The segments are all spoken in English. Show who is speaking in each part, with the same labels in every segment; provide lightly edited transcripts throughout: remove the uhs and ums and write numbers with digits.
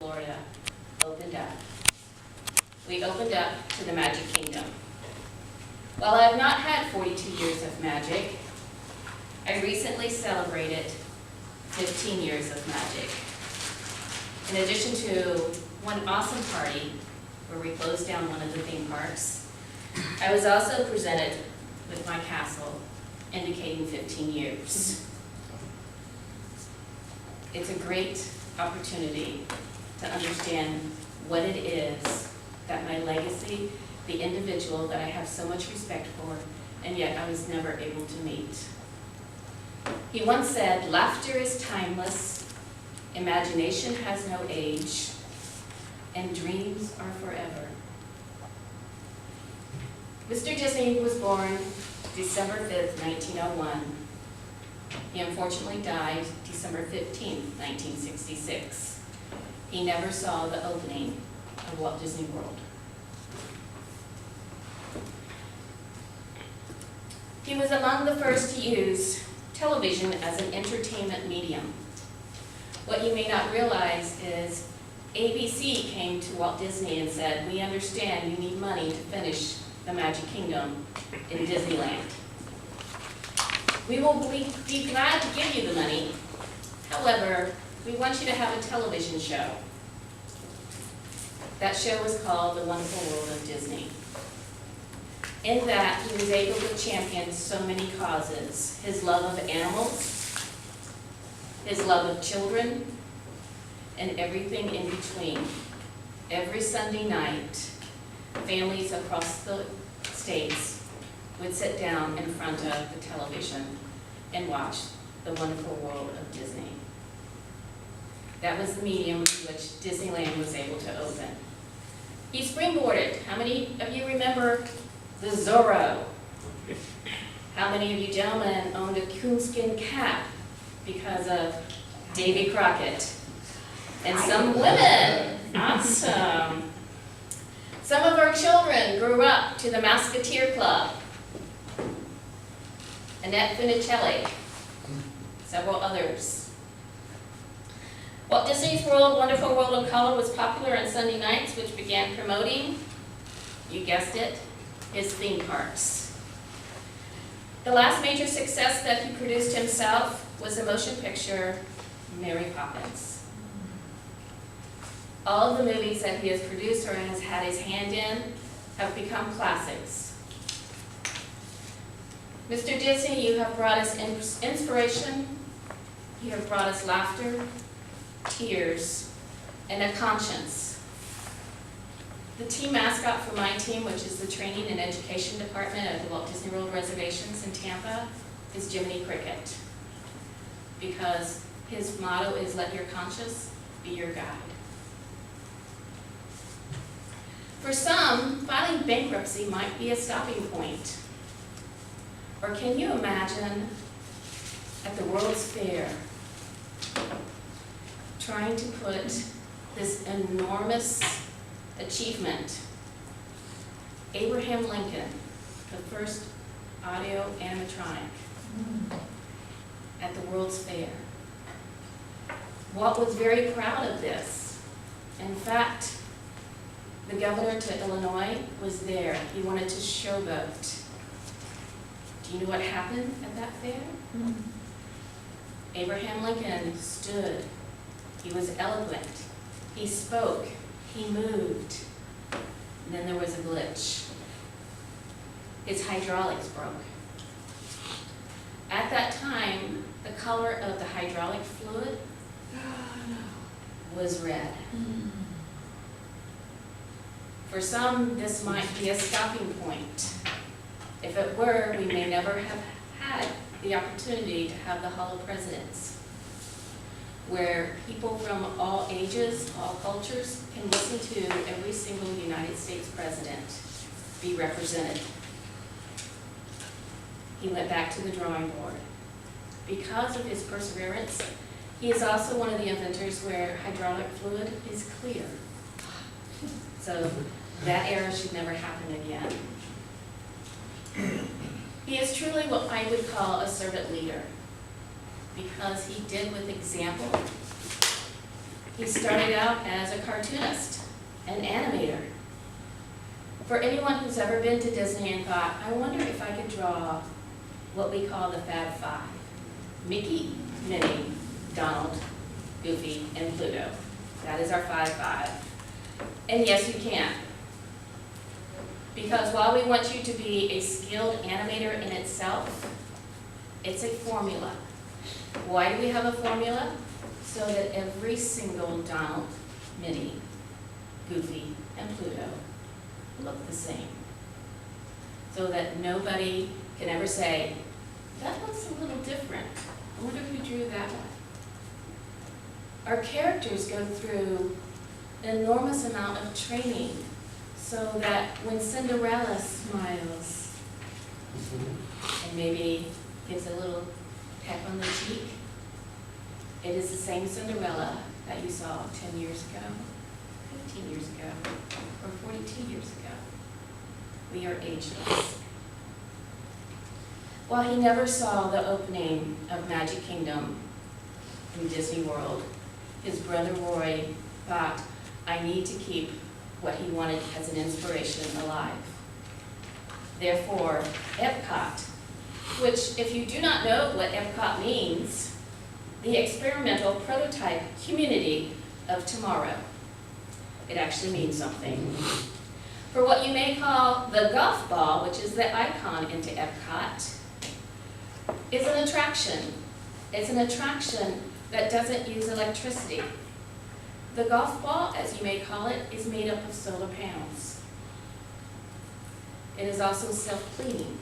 Speaker 1: Florida opened up. We opened up to the Magic Kingdom. While I have not had 42 years of magic, I recently celebrated 15 years of magic. In addition to one awesome party where we closed down one of the theme parks, I was also presented with my castle indicating 15 years. It's a great opportunity to understand what it is that my legacy, the individual that I have so much respect for, and yet I was never able to meet. He once said, "Laughter is timeless, imagination has no age, and dreams are forever." Mr. Disney was born December 5th, 1901. He unfortunately died December 15th, 1966. He never saw the opening of Walt Disney World. He was among the first to use television as an entertainment medium. What you may not realize is ABC came to Walt Disney and said, "We understand you need money to finish the Magic Kingdom in Disneyland. We will be glad to give you the money. However, we want you to have a television show." That show was called The Wonderful World of Disney. In that, he was able to champion so many causes. His love of animals, his love of children, and everything in between. Every Sunday night, families across the states would sit down in front of the television and watch The Wonderful World of Disney. That was the medium through which Disneyland was able to open. He springboarded. How many of you remember the Zorro? How many of you gentlemen owned a coonskin cap because of Davy Crockett? And some women, awesome. Some of our children grew up to the Musketeer Club, Annette Funicelli, several others. Walt Disney's World, Wonderful World of Color was popular on Sunday nights, which began promoting, you guessed it, his theme parks. The last major success that he produced himself was the motion picture Mary Poppins. All of the movies that he has produced or has had his hand in have become classics. Mr. Disney, you have brought us inspiration, you have brought us laughter, tears, and a conscience. The team mascot for my team, which is the Training and Education Department at the Walt Disney World Reservations in Tampa, is Jiminy Cricket, because his motto is, "Let your conscience be your guide." For some, filing bankruptcy might be a stopping point. Or can you imagine at the World's Fair trying to put this enormous achievement, Abraham Lincoln, the first audio animatronic at the World's Fair? Walt was very proud of this. In fact, the governor to Illinois was there. He wanted to showboat. Do you know what happened at that fair? Abraham Lincoln stood. He was eloquent. He spoke. He moved. And then there was a glitch. His hydraulics broke. At that time, the color of the hydraulic fluid was red. For some, this might be a stopping point. If it were, we may never have had the opportunity to have the Hall of Presidents, where people from all ages, all cultures, can listen to every single United States president be represented. He went back to the drawing board. Because of his perseverance, he is also one of the inventors where hydraulic fluid is clear. So that era should never happen again. He is truly what I would call a servant leader, because he did with example He started out as a cartoonist, an animator. For anyone who's ever been to Disney and thought, I wonder if I could draw what we call the Fab Five: Mickey, Minnie, Donald, Goofy, and Pluto. That is our Five. And yes, you can. Because while we want you to be a skilled animator in itself, it's a formula. Why do we have a formula? So that every single Donald, Minnie, Goofy, and Pluto look the same. So that nobody can ever say, that looks a little different. I wonder who drew that one. Our characters go through an enormous amount of training so that when Cinderella smiles and maybe gives a little tap on the cheek, it is the same Cinderella that you saw 10 years ago, 15 years ago, or 42 years ago. We are ageless. While he never saw the opening of Magic Kingdom in Disney World, his brother Roy thought, I need to keep what he wanted as an inspiration alive. Therefore, Epcot, which if you do not know what Epcot means, the experimental prototype community of tomorrow. It actually means something. For what you may call the golf ball, which is the icon into Epcot, is an attraction. It's an attraction that doesn't use electricity. The golf ball, as you may call it, is made up of solar panels. It is also self-cleaning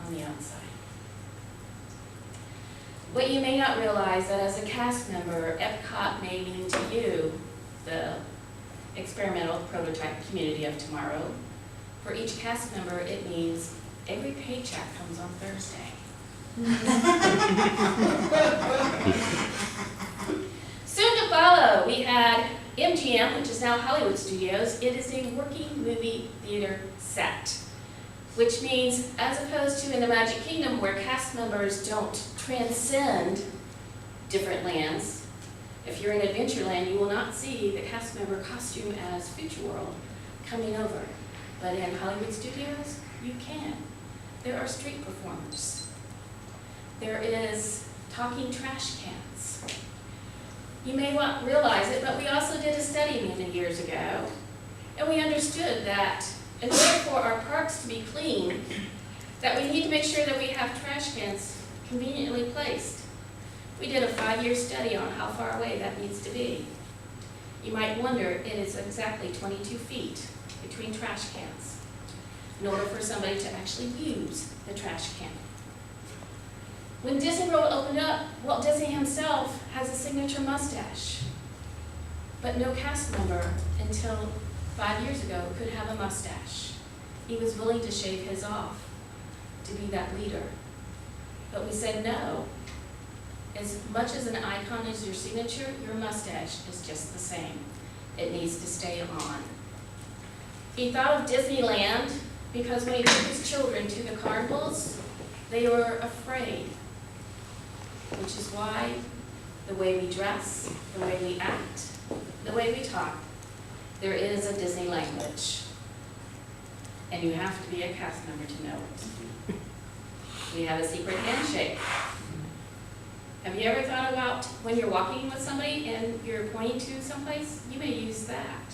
Speaker 1: on the outside. What you may not realize that as a cast member, Epcot may mean to you the experimental prototype community of tomorrow. For each cast member, it means every paycheck comes on Thursday. Soon to follow, we had MGM, which is now Hollywood Studios. It is a working movie theater set, which means as opposed to in the Magic Kingdom where cast members don't transcend different lands, if you're in Adventureland, you will not see the cast member costume as Future World coming over. But in Hollywood Studios, you can. There are street performers. There is talking trash cans. You may not realize it, but we also did a study many years ago, and we understood that in order for our parks to be clean, that we need to make sure that we have trash cans conveniently placed. We did a 5-year study on how far away that needs to be. You might wonder, it is exactly 22 feet between trash cans in order for somebody to actually use the trash can. When Disney World opened up, Walt Disney himself has a signature mustache, but no cast member until 5 years ago could have a mustache. He was willing to shave his off to be that leader. But we said no. As much as an icon is your signature, your mustache is just the same. It needs to stay on. He thought of Disneyland because when he took his children to the carnivals, they were afraid, which is why the way we dress, the way we act, the way we talk, there is a Disney language. And you have to be a cast member to know it. We have a secret handshake. Have you ever thought about when you're walking with somebody and you're pointing to someplace? You may use that.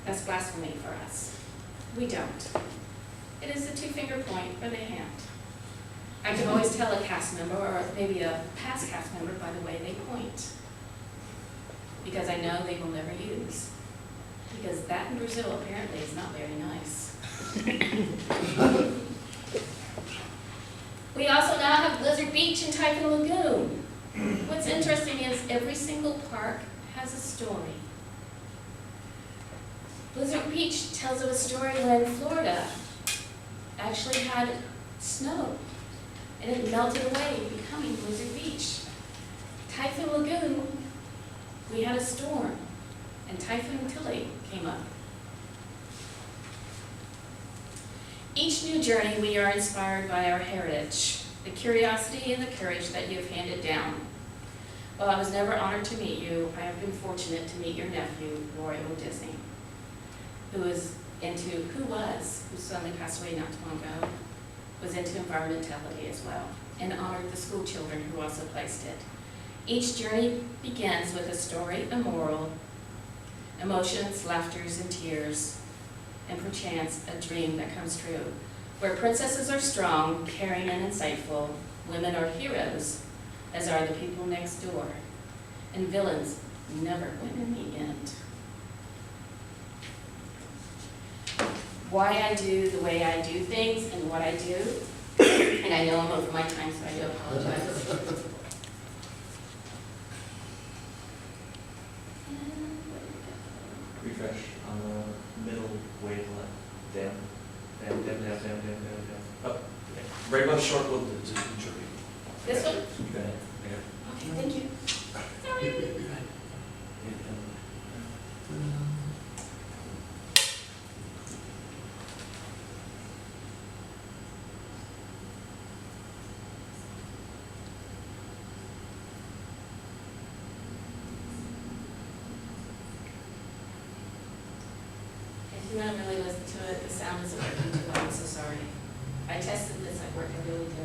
Speaker 1: That's blasphemy for us. We don't. It is the 2-finger point for the hand. I can always tell a cast member, or maybe a past cast member, by the way they point. Because I know they will never use. Because that in Brazil apparently is not very nice. We also now have Blizzard Beach and Typhoon Lagoon. What's interesting is every single park has a story. Blizzard Beach tells of a story when Florida actually had snow and it melted away, becoming Blizzard Beach. Typhoon Lagoon, we had a storm and Typhoon Tilly came up. Each new journey, we are inspired by our heritage, the curiosity and the courage that you have handed down. While I was never honored to meet you, I have been fortunate to meet your nephew, Roy O. Disney, who suddenly passed away not too long ago, was into environmentality as well, and honored the school children who also placed it. Each journey begins with a story, a moral, emotions, laughters, and tears, and perchance a dream that comes true. Where princesses are strong, caring, and insightful, women are heroes, as are the people next door, and villains never win in the end. Why I do the way I do things and what I do, and I know I'm over my time, so I do apologize.
Speaker 2: Refresh on the middle way to left. Down. Up. Okay. Right above short will do.
Speaker 1: This one?
Speaker 2: You got it. There.
Speaker 1: Okay, thank you. Sorry. If you want to really listen to it, the sound isn't working too well, I'm so sorry. I tested this at work, I really did.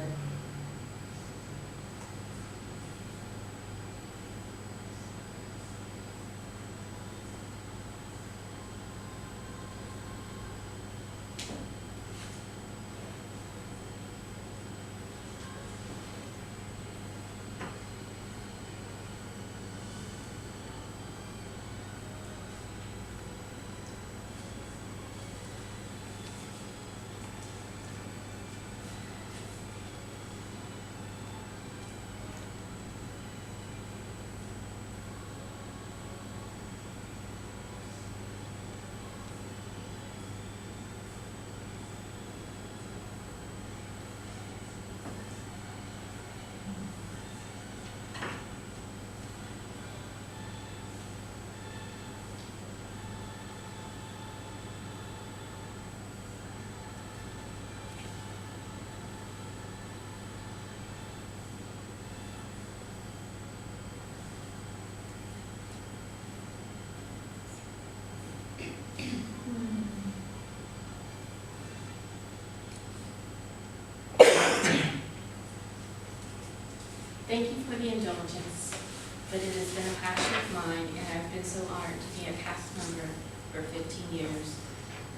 Speaker 1: Thank you for the indulgence, but it has been a passion of mine, and I've been so honored to be a cast member for 15 years,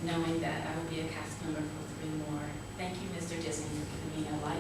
Speaker 1: knowing that I will be a cast member for 3 more. Thank you, Mr. Disney, for giving me a life